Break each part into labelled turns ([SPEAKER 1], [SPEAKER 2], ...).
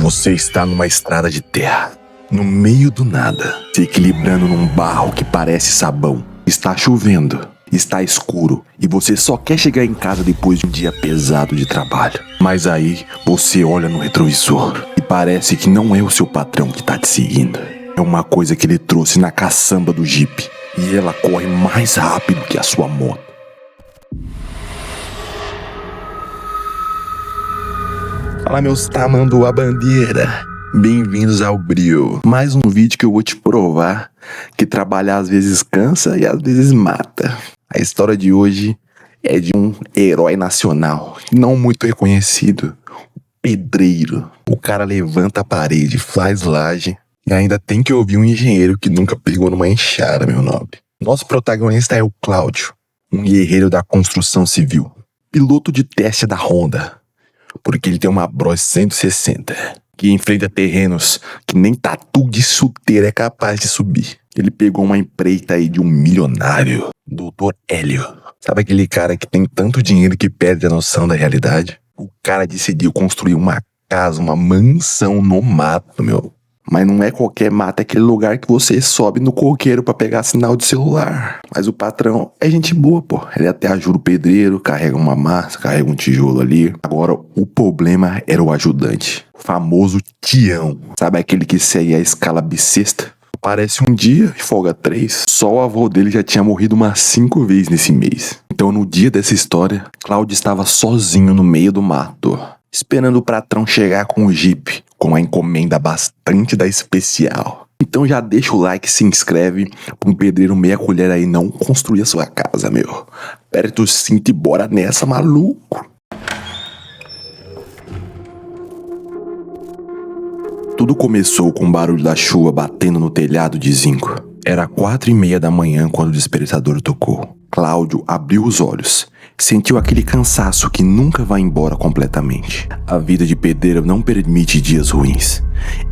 [SPEAKER 1] Você está numa estrada de terra, no meio do nada, se equilibrando num barro que parece sabão. Está chovendo, está escuro e você só quer chegar em casa depois de um dia pesado de trabalho. Mas aí você olha no retrovisor e parece que não é o seu patrão que está te seguindo. É uma coisa que ele trouxe na caçamba do Jeep e ela corre mais rápido que a sua moto. Fala, meus tamanduá bandeira, bem-vindos ao Brio. Mais um vídeo que eu vou te provar que trabalhar às vezes cansa e às vezes mata. A história de hoje é de um herói nacional, não muito reconhecido, o pedreiro. O cara levanta a parede, faz laje e ainda tem que ouvir um engenheiro que nunca pegou numa enxada, meu nobre. Nosso protagonista é o Cláudio, um guerreiro da construção civil, piloto de teste da Honda. Porque ele tem uma Bros 160 que enfrenta terrenos que nem tatu de chuteira é capaz de subir. Ele pegou uma empreita aí de um milionário, Dr. Hélio. Sabe aquele cara que tem tanto dinheiro que perde a noção da realidade? O cara decidiu construir uma casa, uma mansão no mato, meu. Mas não é qualquer mato, é aquele lugar que você sobe no coqueiro pra pegar sinal de celular. Mas o patrão é gente boa, pô. Ele até ajuda o pedreiro, carrega uma massa, carrega um tijolo ali. Agora, o problema era o ajudante, o famoso Tião. Sabe aquele que segue a escala bissexta? Aparece um dia e folga 3. Só o avô dele já tinha morrido umas 5 vezes nesse mês. Então, no dia dessa história, Cláudio estava sozinho no meio do mato, esperando o patrão chegar com o Jeep, com uma encomenda bastante da especial. Então já deixa o like e se inscreve pra um pedreiro meia colher aí não construir a sua casa, meu. Aperta o cinto e bora nessa, maluco. Tudo começou com o barulho da chuva batendo no telhado de zinco. Era 4:30 da manhã quando o despertador tocou. Cláudio abriu os olhos. Sentiu aquele cansaço que nunca vai embora completamente. A vida de pedreiro não permite dias ruins.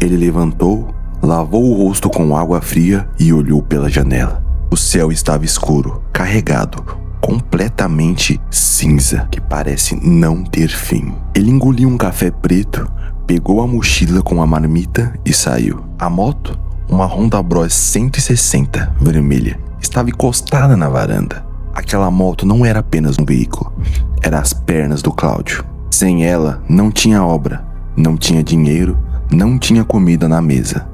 [SPEAKER 1] Ele levantou, lavou o rosto com água fria e olhou pela janela. O céu estava escuro, carregado, completamente cinza, que parece não ter fim. Ele engoliu um café preto, pegou a mochila com a marmita e saiu. A moto, uma Honda Bros 160 vermelha, estava encostada na varanda. Aquela moto não era apenas um veículo, eram as pernas do Cláudio. Sem ela, não tinha obra, não tinha dinheiro, não tinha comida na mesa.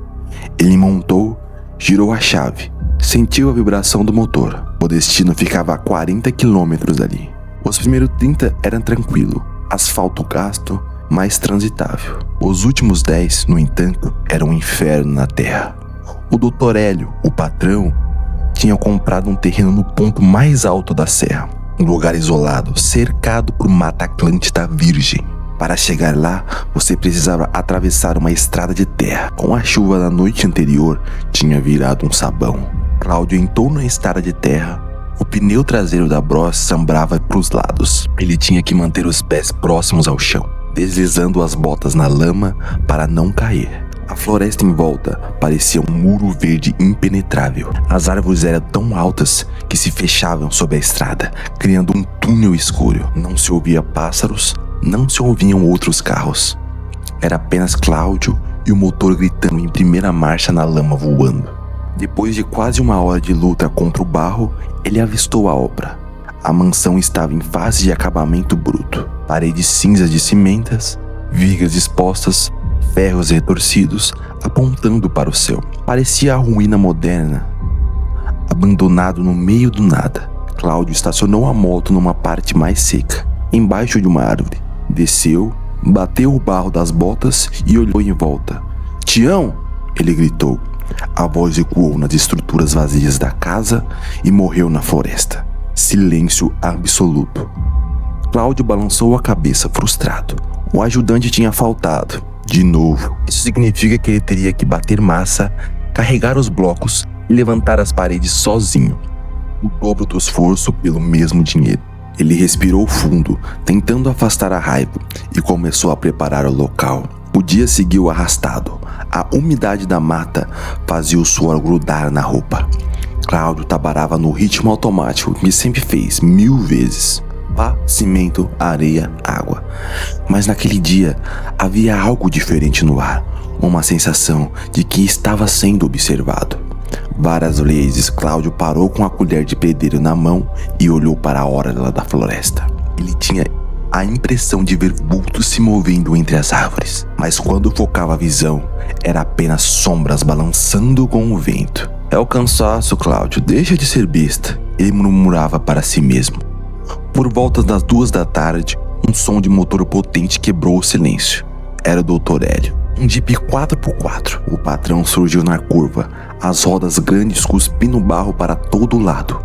[SPEAKER 1] Ele montou, girou a chave, sentiu a vibração do motor. O destino ficava a 40 quilômetros dali. Os primeiros 30 eram tranquilo, asfalto gasto, mais transitável. Os últimos 10, no entanto, eram um inferno na terra. O Dr. Hélio, o patrão, tinha comprado um terreno no ponto mais alto da serra, um lugar isolado, cercado por Mata Atlântida virgem. Para chegar lá, você precisava atravessar uma estrada de terra. Com a chuva da noite anterior, tinha virado um sabão. Cláudio entrou na estrada de terra. O pneu traseiro da Bros sambrava para os lados. Ele tinha que manter os pés próximos ao chão, deslizando as botas na lama para não cair. A floresta em volta parecia um muro verde impenetrável. As árvores eram tão altas que se fechavam sob a estrada, criando um túnel escuro. Não se ouvia pássaros, não se ouviam outros carros. Era apenas Cláudio e o motor gritando em primeira marcha na lama voando. Depois de quase 1 hora de luta contra o barro, ele avistou a obra. A mansão estava em fase de acabamento bruto. Paredes cinzas de cimentas, vigas expostas, ferros retorcidos apontando para o céu. Parecia a ruína moderna, abandonado no meio do nada. Cláudio estacionou a moto numa parte mais seca, embaixo de uma árvore. Desceu, bateu o barro das botas e olhou em volta. "Tião!" ele gritou. A voz ecoou nas estruturas vazias da casa e morreu na floresta. Silêncio absoluto. Cláudio balançou a cabeça frustrado. O ajudante tinha faltado. De novo, isso significa que ele teria que bater massa, carregar os blocos e levantar as paredes sozinho. O dobro do esforço pelo mesmo dinheiro. Ele respirou fundo, tentando afastar a raiva, e começou a preparar o local. O dia seguiu arrastado. A umidade da mata fazia o suor grudar na roupa. Cláudio trabalhava no ritmo automático que sempre fez 1000 vezes. pá, cimento, areia, água. Mas naquele dia havia algo diferente no ar, uma sensação de que estava sendo observado. Várias vezes Cláudio parou com a colher de pedreiro na mão e olhou para a orla da floresta. Ele tinha a impressão de ver vultos se movendo entre as árvores, mas quando focava a visão, era apenas sombras balançando com o vento. É o cansaço, Cláudio, deixa de ser besta, ele murmurava para si mesmo. Por volta das 2 da tarde, um som de motor potente quebrou o silêncio. Era o Dr. Hélio. Um Jeep 4x4. O patrão surgiu na curva, as rodas grandes cuspindo barro para todo lado.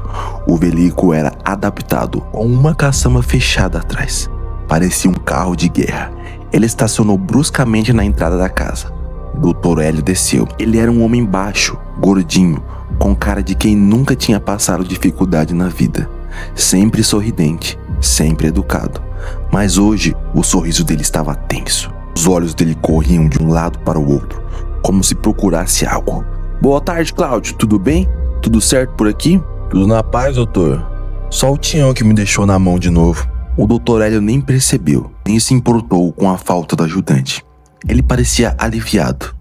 [SPEAKER 1] O veículo era adaptado, com uma caçamba fechada atrás. Parecia um carro de guerra. Ele estacionou bruscamente na entrada da casa. Dr. Hélio desceu. Ele era um homem baixo, gordinho, com cara de quem nunca tinha passado dificuldade na vida. Sempre sorridente, sempre educado. Mas hoje, o sorriso dele estava tenso. Os olhos dele corriam de um lado para o outro, como se procurasse algo. Boa tarde, Cláudio. Tudo bem? Tudo certo por aqui? Tudo na paz, doutor. Só o Tião que me deixou na mão de novo. O Dr. Hélio nem percebeu, nem se importou com a falta do ajudante. Ele parecia aliviado.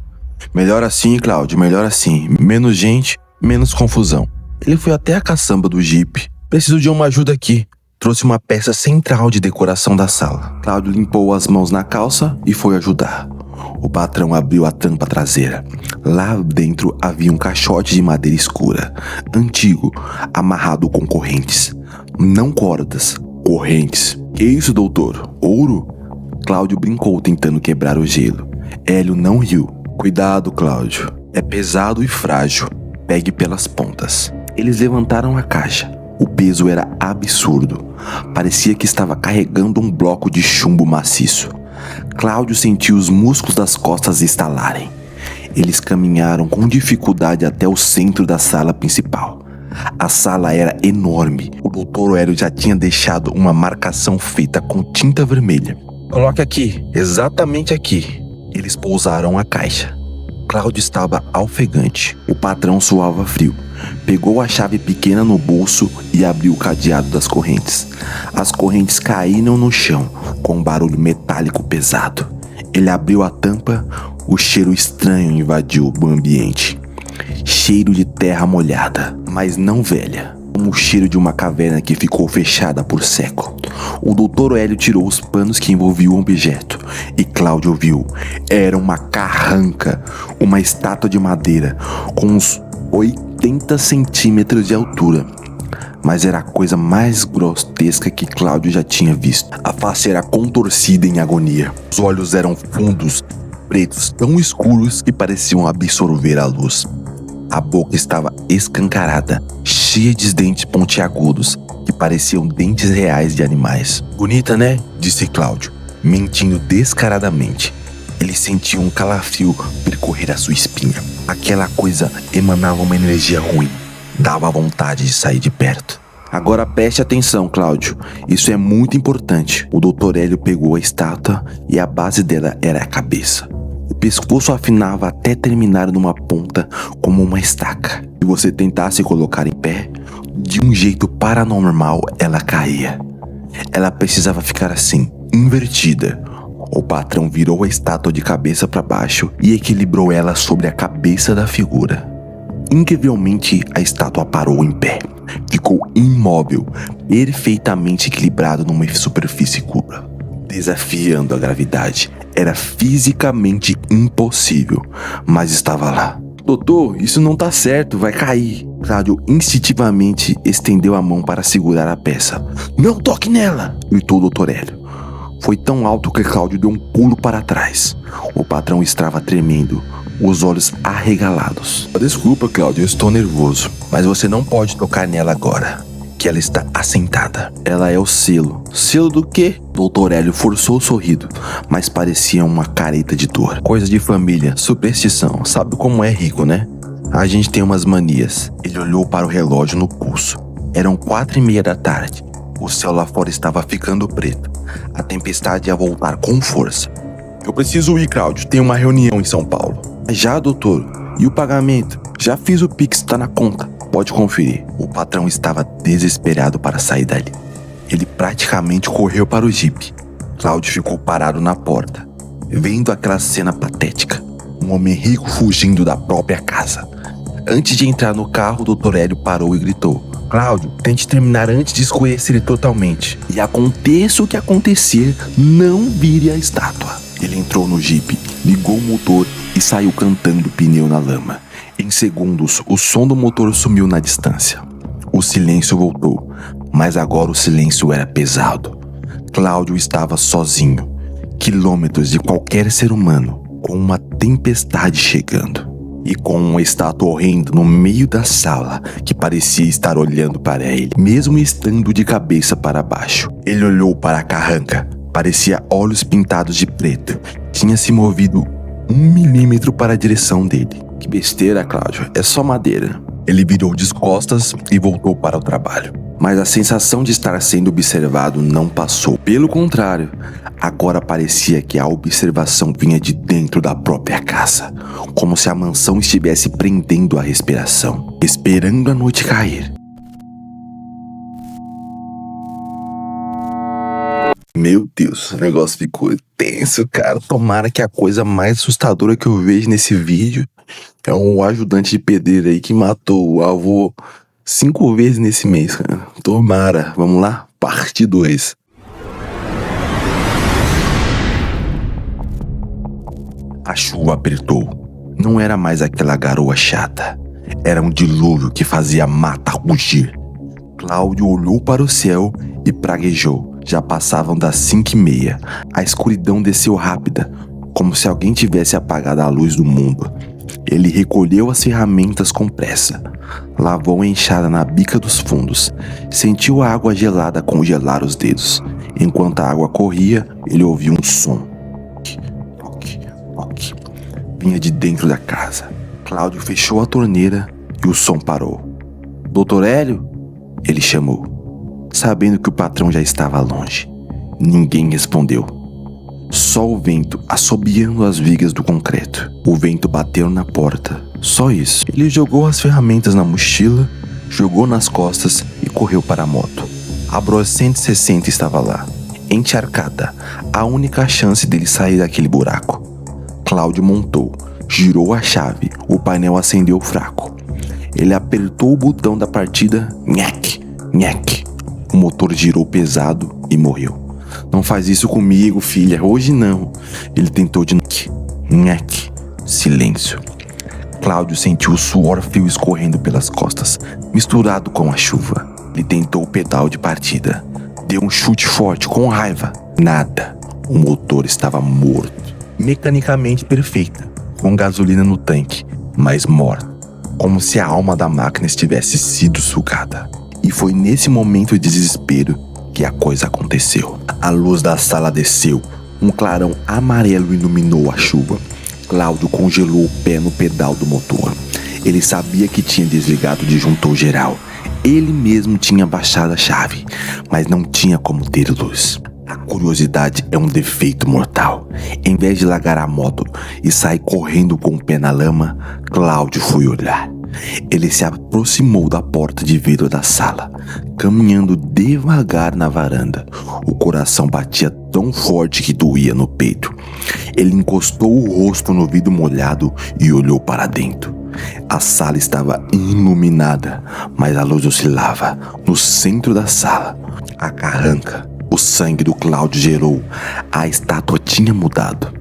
[SPEAKER 1] Melhor assim, Cláudio, melhor assim. Menos gente, menos confusão. Ele foi até a caçamba do Jeep. Preciso de uma ajuda aqui. Trouxe uma peça central de decoração da sala. Cláudio limpou as mãos na calça e foi ajudar. O patrão abriu a tampa traseira. Lá dentro havia um caixote de madeira escura, antigo, amarrado com correntes. Não cordas, correntes. Que isso, doutor? Ouro? Cláudio brincou tentando quebrar o gelo. Hélio não riu. Cuidado, Cláudio. É pesado e frágil. Pegue pelas pontas. Eles levantaram a caixa. O peso era absurdo. Parecia que estava carregando um bloco de chumbo maciço. Cláudio sentiu os músculos das costas estalarem. Eles caminharam com dificuldade até o centro da sala principal. A sala era enorme. O Dr. Hélio já tinha deixado uma marcação feita com tinta vermelha. Coloque aqui, exatamente aqui. Eles pousaram a caixa. Cláudio estava ofegante. O patrão suava frio. Pegou a chave pequena no bolso e abriu o cadeado das correntes. As correntes caíram no chão com um barulho metálico pesado. Ele abriu a tampa, o cheiro estranho invadiu o ambiente. Cheiro de terra molhada, mas não velha, como o cheiro de uma caverna que ficou fechada por século. O Dr. Hélio tirou os panos que envolviam o objeto e Cláudio viu. Era uma carranca, uma estátua de madeira com uns 80 centímetros de altura. Mas era a coisa mais grotesca que Cláudio já tinha visto. A face era contorcida em agonia. Os olhos eram fundos, pretos, tão escuros que pareciam absorver a luz. A boca estava escancarada, cheia de dentes pontiagudos que pareciam dentes reais de animais. Bonita, né? Disse Cláudio, mentindo descaradamente. Ele sentiu um calafrio percorrer a sua espinha. Aquela coisa emanava uma energia ruim. Dava vontade de sair de perto. Agora preste atenção, Cláudio. Isso é muito importante. O Dr. Hélio pegou a estátua e a base dela era a cabeça. O pescoço afinava até terminar numa ponta como uma estaca. Se você tentasse colocar em pé, de um jeito paranormal ela caía. Ela precisava ficar assim, invertida. O patrão virou a estátua de cabeça para baixo e equilibrou ela sobre a cabeça da figura. Incrivelmente, a estátua parou em pé. Ficou imóvel, perfeitamente equilibrado numa superfície curva, desafiando a gravidade. Era fisicamente impossível, mas estava lá. Doutor, isso não tá certo, vai cair. Cláudio instintivamente estendeu a mão para segurar a peça. Não toque nela, gritou o Dr. Hélio. Foi tão alto que Cláudio deu um pulo para trás. O patrão estava tremendo, os olhos arregalados. Desculpa, Cláudio, eu estou nervoso, mas você não pode tocar nela agora, que ela está assentada. Ela é o selo. Selo do quê? Dr. Hélio forçou o sorriso, mas parecia uma careta de dor. Coisa de família, superstição, sabe como é rico, né? A gente tem umas manias. Ele olhou para o relógio no pulso. Eram 4:30 da tarde. O céu lá fora estava ficando preto. A tempestade ia voltar com força. Eu preciso ir, Cláudio. Tem uma reunião em São Paulo. Já, doutor? E o pagamento? Já fiz o Pix, tá na conta. Pode conferir. O patrão estava desesperado para sair dali. Ele praticamente correu para o jipe. Cláudio ficou parado na porta, vendo aquela cena patética. Um homem rico fugindo da própria casa. Antes de entrar no carro, o Dr. Hélio parou e gritou: Cláudio, tente terminar antes de escurecer ele totalmente. E aconteça o que acontecer, não vire a estátua. Ele entrou no jipe, ligou o motor e saiu cantando pneu na lama. Em segundos, o som do motor sumiu na distância. O silêncio voltou, mas agora o silêncio era pesado. Cláudio estava sozinho, quilômetros de qualquer ser humano, com uma tempestade chegando. E com uma estátua horrenda no meio da sala, que parecia estar olhando para ele, mesmo estando de cabeça para baixo. Ele olhou para a carranca, parecia olhos pintados de preto. Tinha se movido 1 milímetro para a direção dele. Que besteira, Cláudio, é só madeira. Ele virou de costas e voltou para o trabalho. Mas a sensação de estar sendo observado não passou. Pelo contrário, agora parecia que a observação vinha de dentro da própria casa, como se a mansão estivesse prendendo a respiração, esperando a noite cair. Meu Deus, o negócio ficou tenso, cara. Tomara que a coisa mais assustadora que eu vejo nesse vídeo é um ajudante de pedreiro aí que matou o avô 5 vezes nesse mês, cara. Tomara. Vamos lá? Parte 2. A chuva apertou. Não era mais aquela garoa chata. Era um dilúvio que fazia a mata rugir. Cláudio olhou para o céu e praguejou. Já passavam das 5:30. A escuridão desceu rápida, como se alguém tivesse apagado a luz do mundo. Ele recolheu as ferramentas com pressa. Lavou a enxada na bica dos fundos. Sentiu a água gelada congelar os dedos. Enquanto a água corria, ele ouviu um som. Vinha de dentro da casa. Cláudio fechou a torneira e o som parou. Dr. Hélio? Ele chamou, sabendo que o patrão já estava longe. Ninguém respondeu. Só o vento assobiando as vigas do concreto. O vento bateu na porta. Só isso. Ele jogou as ferramentas na mochila, jogou nas costas e correu para a moto. A Bros 160 estava lá, encharcada, a única chance dele sair daquele buraco. Cláudio montou, girou a chave, o painel acendeu fraco. Ele apertou o botão da partida, nhaque, nhaque. O motor girou pesado e morreu. Não faz isso comigo, filha, hoje não. Ele tentou de nhaque, silêncio. Cláudio sentiu o suor frio escorrendo pelas costas, misturado com a chuva. Ele tentou o pedal de partida. Deu um chute forte, com raiva. Nada. O motor estava morto. Mecanicamente perfeita, com gasolina no tanque, mas morta, como se a alma da máquina estivesse sido sugada. E foi nesse momento de desespero que a coisa aconteceu. A luz da sala desceu, um clarão amarelo iluminou a chuva. Cláudio congelou o pé no pedal do motor. Ele sabia que tinha desligado o disjuntor geral. Ele mesmo tinha baixado a chave, mas não tinha como ter luz. A curiosidade é um defeito mortal. Em vez de largar a moto e sair correndo com o pé na lama, Cláudio foi olhar. Ele se aproximou da porta de vidro da sala, caminhando devagar na varanda. O coração batia tão forte que doía no peito. Ele encostou o rosto no vidro molhado e olhou para dentro. A sala estava iluminada, mas a luz oscilava. No centro da sala, a carranca. O sangue do Cláudio gerou. A estátua tinha mudado.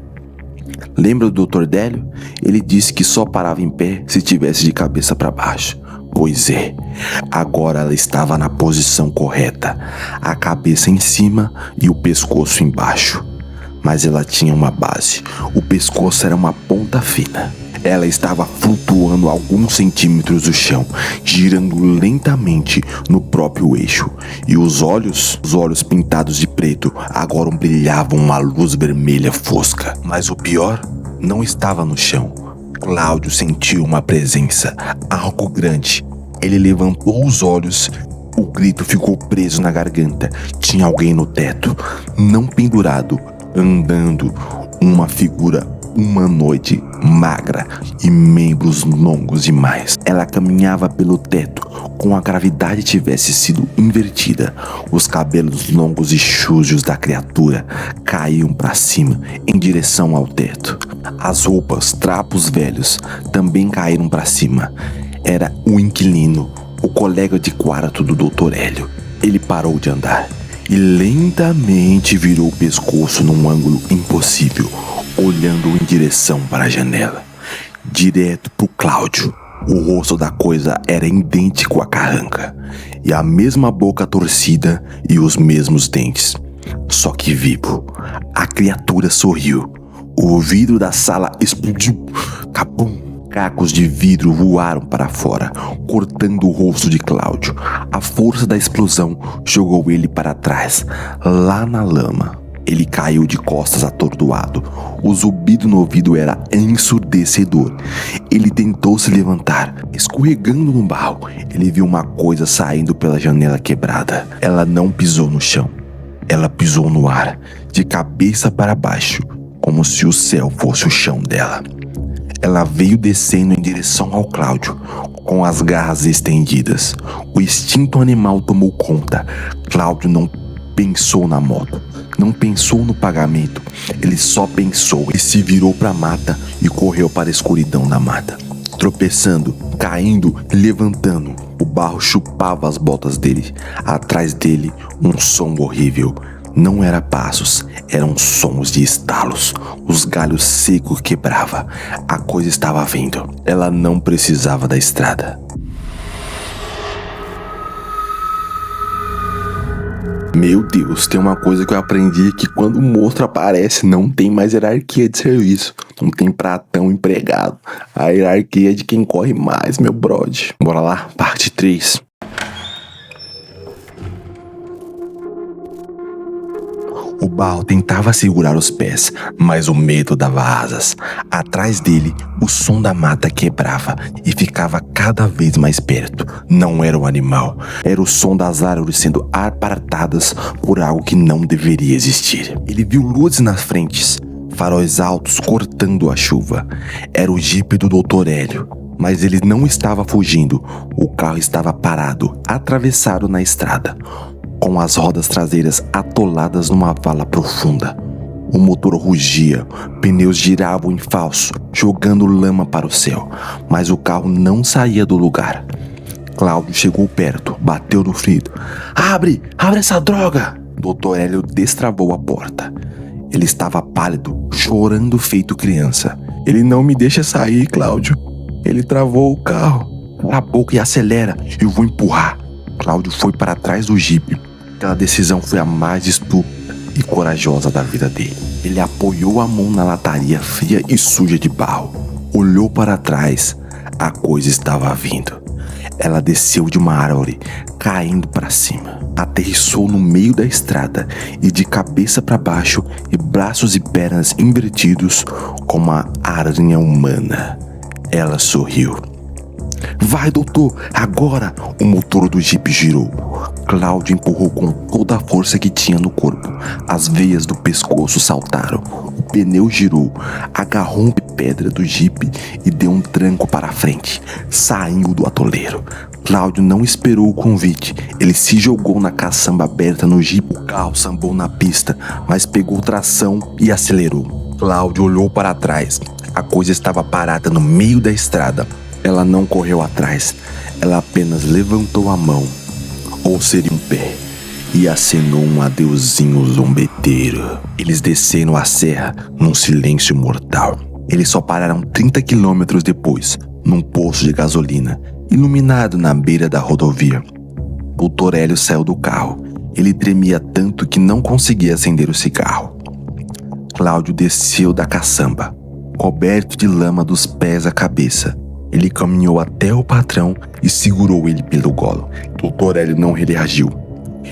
[SPEAKER 1] Lembra do Dr. Hélio? Ele disse que só parava em pé se tivesse de cabeça para baixo. Pois é, agora ela estava na posição correta. A cabeça em cima e o pescoço embaixo. Mas ela tinha uma base. O pescoço era uma ponta fina. Ela estava flutuando alguns centímetros do chão, girando lentamente no próprio eixo. E os olhos pintados de preto, agora brilhavam uma luz vermelha fosca. Mas o pior não estava no chão. Cláudio sentiu uma presença, algo grande. Ele levantou os olhos. O grito ficou preso na garganta. Tinha alguém no teto, não pendurado, andando. Uma figura humanoide, magra e membros longos demais. Ela caminhava pelo teto como a gravidade tivesse sido invertida. Os cabelos longos e sujos da criatura caíam para cima em direção ao teto. As roupas, trapos velhos, também caíram para cima. Era o inquilino, o colega de quarto do Dr. Hélio. Ele parou de andar e lentamente virou o pescoço num ângulo impossível, olhando em direção para a janela, direto pro Cláudio. O rosto da coisa era idêntico à carranca, e a mesma boca torcida e os mesmos dentes, só que vivo. A criatura sorriu. O vidro da sala explodiu. Cabum! Cacos de vidro voaram para fora, cortando o rosto de Cláudio. A força da explosão jogou ele para trás, lá na lama. Ele caiu de costas atordoado. O zumbido no ouvido era ensurdecedor. Ele tentou se levantar. Escorregando no barro, ele viu uma coisa saindo pela janela quebrada. Ela não pisou no chão. Ela pisou no ar, de cabeça para baixo, como se o céu fosse o chão dela. Ela veio descendo em direção ao Cláudio, com as garras estendidas. O instinto animal tomou conta. Cláudio não pensou na moto, não pensou no pagamento. Ele só pensou e se virou para a mata e correu para a escuridão da mata. Tropeçando, caindo, levantando. O barro chupava as botas dele. Atrás dele, um som horrível. Não era passos, eram sons de estalos. Os galhos secos quebravam. A coisa estava vindo. Ela não precisava da estrada. Meu Deus, tem uma coisa que eu aprendi, que quando o monstro aparece não tem mais hierarquia de serviço. Não tem pratão empregado. A hierarquia é de quem corre mais, meu brode. Bora lá, parte 3. O barro tentava segurar os pés, mas o medo dava asas. Atrás dele, o som da mata quebrava e ficava cada vez mais perto. Não era um animal, era o som das árvores sendo apartadas por algo que não deveria existir. Ele viu luzes nas frentes, faróis altos cortando a chuva. Era o jipe do Dr. Hélio, mas ele não estava fugindo. O carro estava parado, atravessado na estrada, com as rodas traseiras atoladas numa vala profunda. O motor rugia, pneus giravam em falso, jogando lama para o céu, mas o carro não saía do lugar. Cláudio chegou perto, bateu no vidro. Abre essa droga! Dr. Hélio destravou a porta. Ele estava pálido, chorando feito criança. Ele não me deixa sair, Cláudio. Ele travou o carro. Cala a boca e acelera, eu vou empurrar. Cláudio foi para trás do jipe. Aquela decisão foi a mais estúpida e corajosa da vida dele. Ele apoiou a mão na lataria fria e suja de barro. Olhou para trás. A coisa estava vindo. Ela desceu de uma árvore, caindo para cima. Aterrissou no meio da estrada e de cabeça para baixo e braços e pernas invertidos como uma aranha humana. Ela sorriu. Vai, doutor, agora! O motor do jipe girou. Cláudio empurrou com toda a força que tinha no corpo. As veias do pescoço saltaram. O pneu girou. Agarrou uma pedra do jipe e deu um tranco para a frente. Saiu do atoleiro. Cláudio não esperou o convite. Ele se jogou na caçamba aberta no jipe. O carro sambou na pista, mas pegou tração e acelerou. Cláudio olhou para trás. A coisa estava parada no meio da estrada. Ela não correu atrás, ela apenas levantou a mão, ou seria um pé, e acenou um adeuzinho zombeteiro. Eles desceram a serra num silêncio mortal. Eles só pararam 30 quilômetros depois, num posto de gasolina, iluminado na beira da rodovia. O Dr. Hélio saiu do carro. Ele tremia tanto que não conseguia acender o cigarro. Cláudio desceu da caçamba, coberto de lama dos pés à cabeça. Ele caminhou até o patrão e segurou ele pelo golo. Dr. Hélio não reagiu.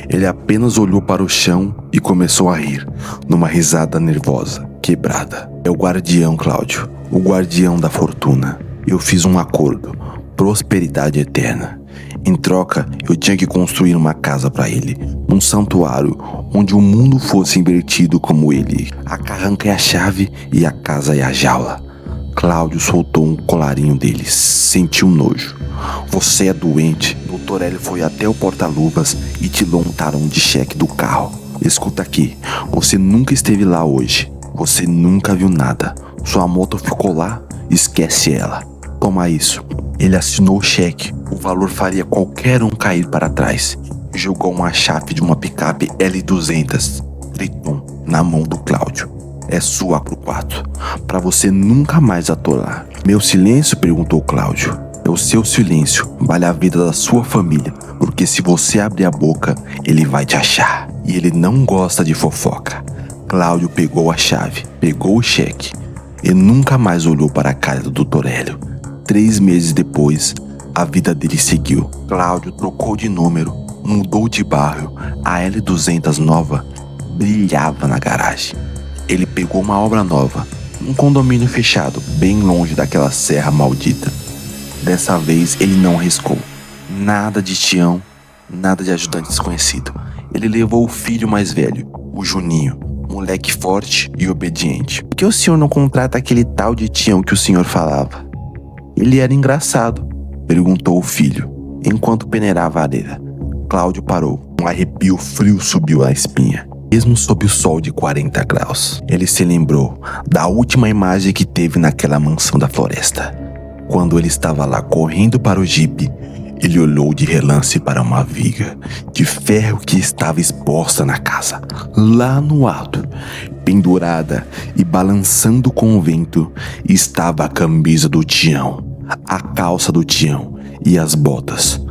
[SPEAKER 1] Ele apenas olhou para o chão e começou a rir, numa risada nervosa, quebrada. É o guardião, Cláudio, o guardião da fortuna. Eu fiz um acordo, prosperidade eterna. Em troca, eu tinha que construir uma casa para ele, um santuário onde o mundo fosse invertido como ele. A carranca é a chave e a casa é a jaula. Cláudio soltou um colarinho dele, sentiu nojo. Você é doente. Dr. Hélio foi até o porta-luvas e tirou um talão de cheque do carro. Escuta aqui, você nunca esteve lá hoje. Você nunca viu nada. Sua moto ficou lá, esquece ela. Toma isso. Ele assinou o cheque. O valor faria qualquer um cair para trás. Jogou uma chave de uma picape L200 Triton na mão do Cláudio. É sua pro quarto, pra você nunca mais atolar. Meu silêncio? Perguntou Cláudio. É o seu silêncio, vale a vida da sua família, porque se você abrir a boca, ele vai te achar. E ele não gosta de fofoca. Cláudio pegou a chave, pegou o cheque e nunca mais olhou para a cara do Dr. Hélio. 3 meses depois, a vida dele seguiu. Cláudio trocou de número, mudou de bairro. A L200 nova brilhava na garagem. Ele pegou uma obra nova, um condomínio fechado, bem longe daquela serra maldita. Dessa vez ele não arriscou. Nada de Tião, nada de ajudante desconhecido. Ele levou o filho mais velho, o Juninho, moleque forte e obediente. Por que o senhor não contrata aquele tal de Tião que o senhor falava? Ele era engraçado, perguntou o filho, enquanto peneirava a areia. Cláudio parou. Um arrepio frio subiu a espinha. Mesmo sob o sol de 40 graus, ele se lembrou da última imagem que teve naquela mansão da floresta. Quando ele estava lá correndo para o jipe, ele olhou de relance para uma viga de ferro que estava exposta na casa. Lá no alto, pendurada e balançando com o vento, estava a camisa do Tião, a calça do Tião e as botas.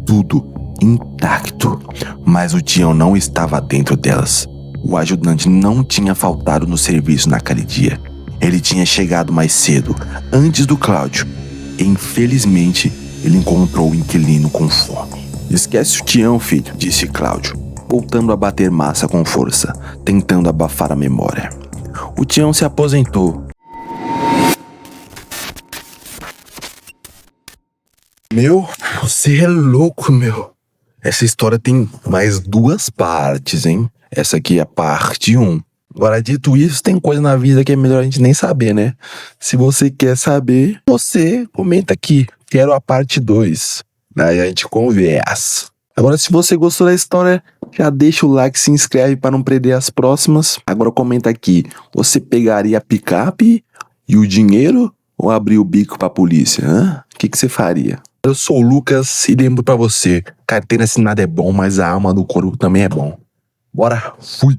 [SPEAKER 1] Tudo intacto, mas o Tião não estava dentro delas. O ajudante não tinha faltado no serviço naquele dia. Ele tinha chegado mais cedo, antes do Cláudio. Infelizmente, ele encontrou o inquilino com fome. Esquece o Tião, filho, disse Cláudio, voltando a bater massa com força, tentando abafar a memória. O Tião se aposentou. Meu, você é louco, meu. Essa história tem mais 2 partes, hein? Essa aqui é a parte 1. Agora, dito isso, tem coisa na vida que é melhor a gente nem saber, né? Se você quer saber, você comenta aqui. Quero a parte 2. Aí a gente conversa. Agora, se você gostou da história, já deixa o like, se inscreve para não perder as próximas. Agora comenta aqui. Você pegaria a picape e o dinheiro ou abrir o bico pra polícia? O que você faria? Eu sou o Lucas e lembro pra você, carteira assinada é bom, mas a alma do corpo também é bom. Bora, fui!